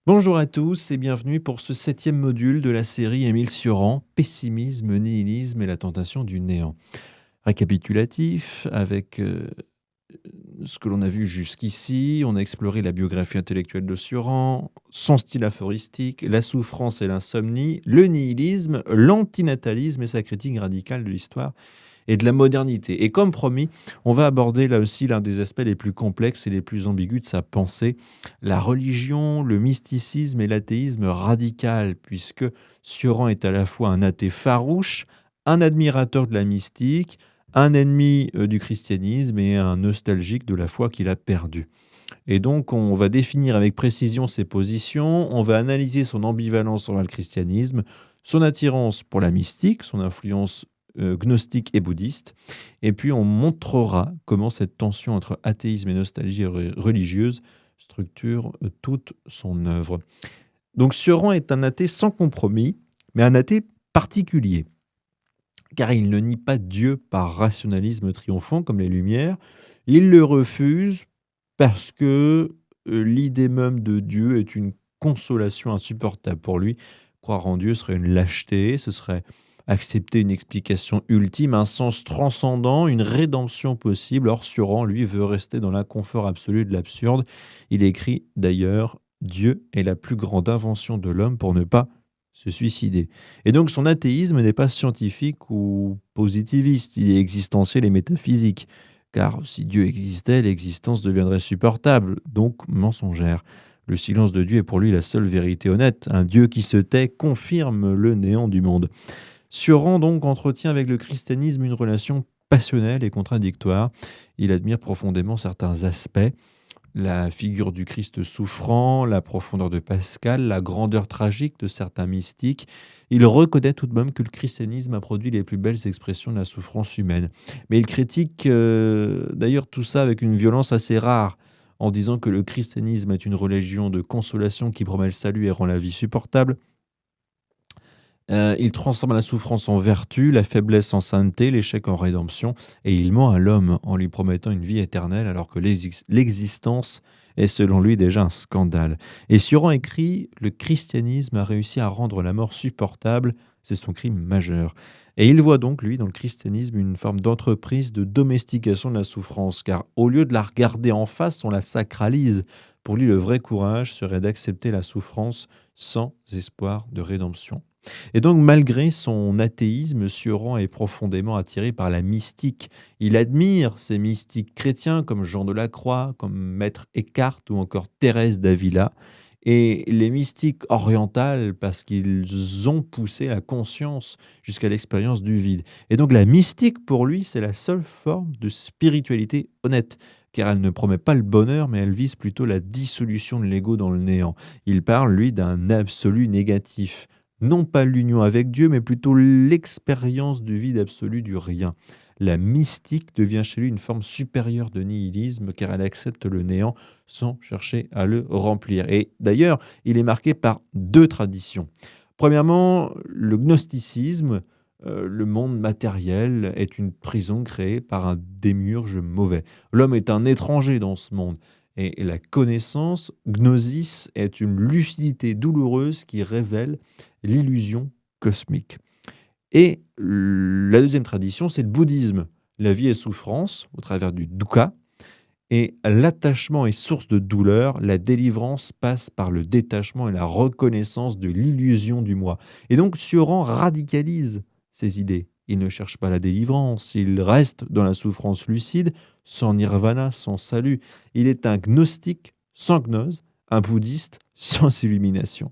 Bonjour à tous et bienvenue pour ce 7e module de la série Émile Cioran, Pessimisme, nihilisme et la tentation du néant. Récapitulatif, avec ce que l'on a vu jusqu'ici, on a exploré la biographie intellectuelle de Cioran, son style aphoristique, la souffrance et l'insomnie, le nihilisme, l'antinatalisme et sa critique radicale de l'histoire et de la modernité. Et comme promis, on va aborder là aussi l'un des aspects les plus complexes et les plus ambigus de sa pensée, la religion, le mysticisme et l'athéisme radical, puisque Cioran est à la fois un athée farouche, un admirateur de la mystique, un ennemi du christianisme et un nostalgique de la foi qu'il a perdue. Et donc, on va définir avec précision ses positions, on va analyser son ambivalence envers le christianisme, son attirance pour la mystique, son influence gnostique et bouddhiste, et puis on montrera comment cette tension entre athéisme et nostalgie religieuse structure toute son œuvre. Donc Cioran est un athée sans compromis, mais un athée particulier, car il ne nie pas Dieu par rationalisme triomphant comme les Lumières, il le refuse parce que l'idée même de Dieu est une consolation insupportable pour lui. Croire en Dieu serait une lâcheté, ce serait accepter une explication ultime, un sens transcendant, une rédemption possible. Or, Cioran, lui, veut rester dans l'inconfort absolu de l'absurde. Il écrit d'ailleurs « Dieu est la plus grande invention de l'homme pour ne pas se suicider ». Et donc son athéisme n'est pas scientifique ou positiviste, il est existentiel et métaphysique. Car si Dieu existait, l'existence deviendrait supportable, donc mensongère. Le silence de Dieu est pour lui la seule vérité honnête. Un Dieu qui se tait confirme le néant du monde. Cioran donc entretient avec le christianisme une relation passionnelle et contradictoire. Il admire profondément certains aspects, la figure du Christ souffrant, la profondeur de Pascal, la grandeur tragique de certains mystiques. Il reconnaît tout de même que le christianisme a produit les plus belles expressions de la souffrance humaine. Mais il critique d'ailleurs tout ça avec une violence assez rare, en disant que le christianisme est une religion de consolation qui promet le salut et rend la vie supportable. Il transforme la souffrance en vertu, la faiblesse en sainteté, l'échec en rédemption, et il ment à l'homme en lui promettant une vie éternelle alors que l'existence est selon lui déjà un scandale. Et Cioran écrit « Le christianisme a réussi à rendre la mort supportable, c'est son crime majeur ». Et il voit donc, lui, dans le christianisme, une forme d'entreprise de domestication de la souffrance, car au lieu de la regarder en face, on la sacralise. Pour lui, le vrai courage serait d'accepter la souffrance sans espoir de rédemption. Et donc, malgré son athéisme, Cioran est profondément attiré par la mystique. Il admire ces mystiques chrétiens comme Jean de la Croix, comme Maître Eckhart ou encore Thérèse d'Avila. Et les mystiques orientales parce qu'ils ont poussé la conscience jusqu'à l'expérience du vide. Et donc la mystique, pour lui, c'est la seule forme de spiritualité honnête, car elle ne promet pas le bonheur, mais elle vise plutôt la dissolution de l'ego dans le néant. Il parle, lui, d'un absolu négatif. Non pas l'union avec Dieu, mais plutôt l'expérience du vide absolu du rien. La mystique devient chez lui une forme supérieure de nihilisme, car elle accepte le néant sans chercher à le remplir. Et d'ailleurs, il est marqué par deux traditions. Premièrement, le gnosticisme, le monde matériel est une prison créée par un démiurge mauvais. L'homme est un étranger dans ce monde. Et la connaissance, gnosis, est une lucidité douloureuse qui révèle l'illusion cosmique. Et la deuxième tradition, c'est le bouddhisme. La vie est souffrance au travers du dukkha, et l'attachement est source de douleur. La délivrance passe par le détachement et la reconnaissance de l'illusion du moi. Et donc, Cioran radicalise ces idées. Il ne cherche pas la délivrance, il reste dans la souffrance lucide, sans nirvana, sans salut. Il est un gnostique sans gnose, un bouddhiste sans illumination.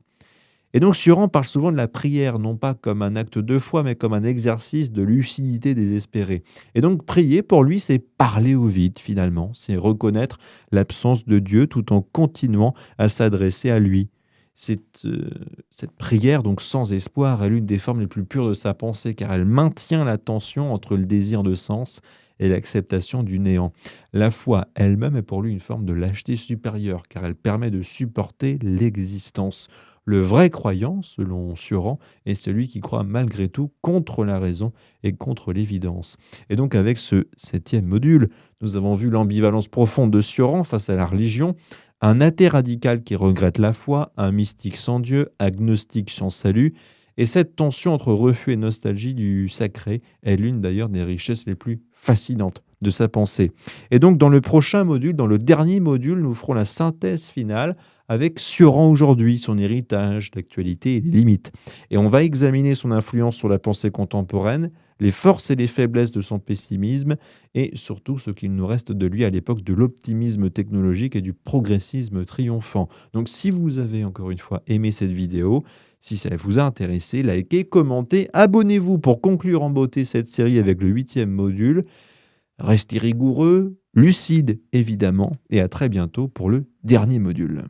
Et donc Cioran parle souvent de la prière, non pas comme un acte de foi, mais comme un exercice de lucidité désespérée. Et donc prier, pour lui, c'est parler au vide, finalement. C'est reconnaître l'absence de Dieu tout en continuant à s'adresser à lui. Cette prière, donc sans espoir, est l'une des formes les plus pures de sa pensée, car elle maintient la tension entre le désir de sens et l'acceptation du néant. La foi elle-même est pour lui une forme de lâcheté supérieure, car elle permet de supporter l'existence. Le vrai croyant, selon Cioran, est celui qui croit malgré tout contre la raison et contre l'évidence. Et donc avec ce 7e module, nous avons vu l'ambivalence profonde de Cioran face à la religion, un athée radical qui regrette la foi, un mystique sans Dieu, agnostique sans salut. Et cette tension entre refus et nostalgie du sacré est l'une d'ailleurs des richesses les plus fascinantes de sa pensée. Et donc dans le prochain module, dans le dernier module, nous ferons la synthèse finale avec Sioran aujourd'hui, son héritage, l'actualité et les limites. Et on va examiner son influence sur la pensée contemporaine, les forces et les faiblesses de son pessimisme, et surtout ce qu'il nous reste de lui à l'époque de l'optimisme technologique et du progressisme triomphant. Donc si vous avez encore une fois aimé cette vidéo, si ça vous a intéressé, likez, commentez, abonnez-vous pour conclure en beauté cette série avec le 8e module. Restez rigoureux, lucide évidemment, et à très bientôt pour le dernier module.